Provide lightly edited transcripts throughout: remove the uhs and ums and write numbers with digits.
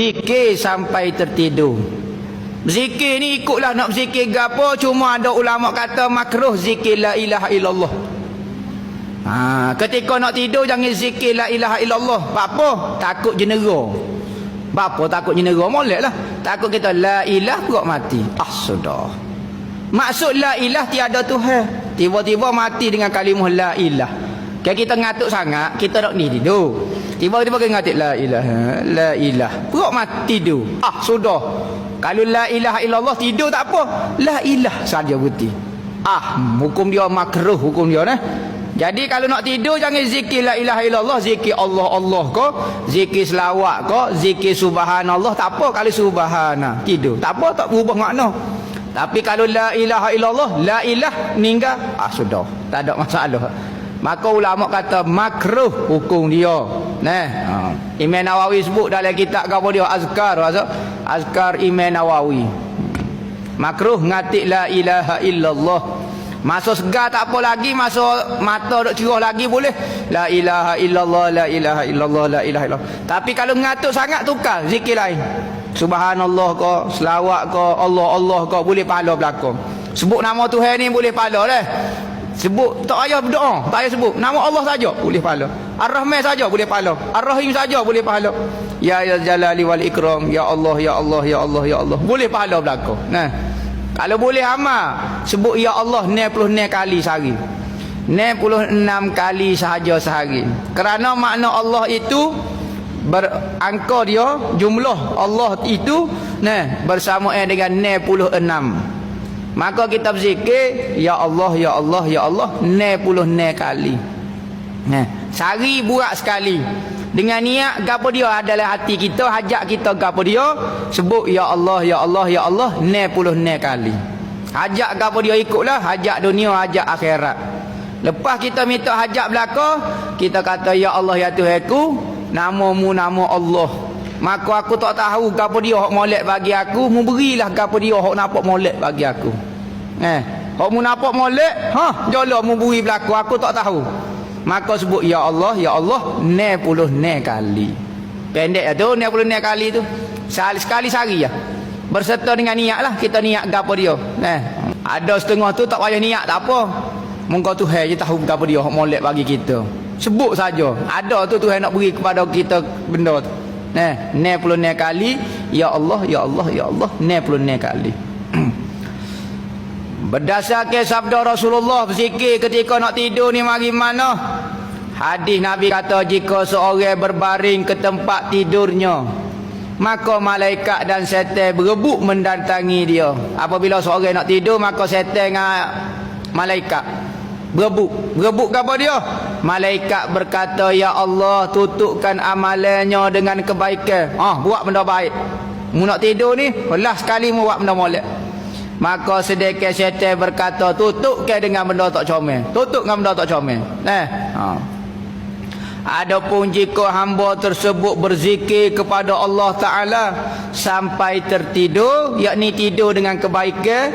Zikir sampai tertidur. Zikir ni ikutlah nak zikir gapo, cuma ada ulama kata makruh zikir la ilaha illallah. Ketika nak tidur jangan zikir la ilaha illallah. Apa? Takut jenera. Apa takut jenera? Moleklah. Takut kita la ilah perut mati. Sudah. Maksud la ilah tiada Tuhan. Tiba-tiba mati dengan kalimah la ilah. Kalau kita ngatuk sangat, kita nak ni tidur. Tiba-tiba kita ngatik la ilaha, la ilah. Perut mati tidur. Sudah. Kalau la ilaha illallah tidur tak apa. La ilah saja berhenti. Hukum dia makruh hukum dia nah. Jadi kalau nak tidur jangan zikir la ilaha illallah, zikir Allah Allah ko, zikir selawat ko, zikir subhanallah, tak apa kalau subhana tidur. Tak apa, tak berubah makna. Tapi kalau la ilaha illallah, la ilah meninggal, sudah, tak ada masalah. Maka ulama kata makruh hukum dia. Imam Nawawi sebut dalam kitab apa dia Azkar, Azkar Imam Nawawi. Makruh ngatik la ilaha illallah. Masuk segar tak apa lagi, masuk mata duk cerah lagi boleh. La ilaha illallah, la ilaha illallah, la ilaha illallah. Tapi kalau ngatuk sangat tukar zikir lain. Subhanallah ko, selawat ko, Allah Allah ko, boleh pahala belakang. Sebut nama Tuhan ni boleh pahala dah. Sebut tak payah berdoa, tak payah sebut nama Allah saja boleh pahala. Ar-Rahman saja boleh pahala. Ar-Rahim saja boleh pahala. Ya Jalali wal Ikram, ya Allah ya Allah ya Allah ya Allah. Boleh pahala belakang. Kalau boleh amal, sebut ya Allah 96 kali sehari. 96 kali sahaja sehari. Kerana makna Allah itu berangka dia, jumlah Allah itu bersamaan dengan 96. Maka kita berzikir ya Allah ya Allah ya Allah 96 kali. Sehari buat sekali. Dengan niat gapo dia adalah hati kita, hajat kita gapo dia, sebut ya Allah ya Allah ya Allah 96 kali. Hajat gapo dia ikutlah, hajat dunia, hajat akhirat. Lepas kita minta hajat belaka, kita kata ya Allah ya Tuhanku, namamu nama Allah. Maka aku tak tahu gapo dia hok molek bagi aku, mu berilah gapo dia hok nampak molek bagi aku. Hok mu nampak molek, jolo mu beri belaka, aku tak tahu. Maka sebut ya Allah 96 kali. Pendek tu 96 kali tu. Sekali sehari ya. Berserta dengan niat lah, kita niat gapo dia. Ada setengah tu tak payah niat tak apa. Mungkin Tuhan je tahu gapo dia hok molek bagi kita. Sebut saja. Ada tu Tuhan nak beri kepada kita benda tu. 96 kali ya Allah ya Allah ya Allah 96 kali. Berdasarkan sabda Rasulullah berzikir ketika nak tidur ni mari mana? Hadis Nabi kata jika seorang berbaring ke tempat tidurnya, maka malaikat dan syaitan berebut mendatangi dia. Apabila seorang nak tidur maka syaitan dengan malaikat berebut apa dia? Malaikat berkata ya Allah tutupkan amalannya dengan kebaikan. Buat benda baik. Mu nak tidur ni, belah sekali mu buat benda molek. Maka sedekah syaitan berkata tutupkan dengan benda tak comel. Tutup dengan benda tak comel. Adapun jika hamba tersebut berzikir kepada Allah Ta'ala sampai tertidur, yakni tidur dengan kebaikan,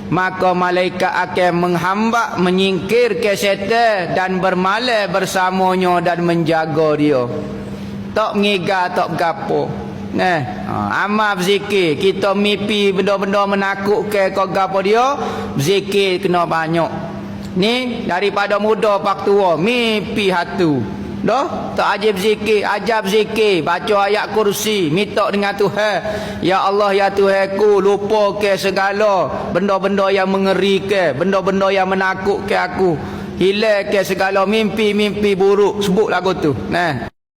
maka malaikat akan menghambak menyingkirkan syaitan dan bermalam bersamanya dan menjaga dia. Tak mengigar, tak bergapo. Amal berzikir, kita mimpi benda-benda menakutkan kau gapo dia, berzikir kena banyak. Ni daripada muda pak tua mimpi hatu. Dah tak ajar berzikir, ajar berzikir, baca ayat kursi, minta dengan Tuhan. Ya Allah ya Tuhanku, lupakan segala benda-benda yang mengerikan, benda-benda yang menakutkan aku. Hilangkan segala mimpi-mimpi buruk. Sebut lagu tu.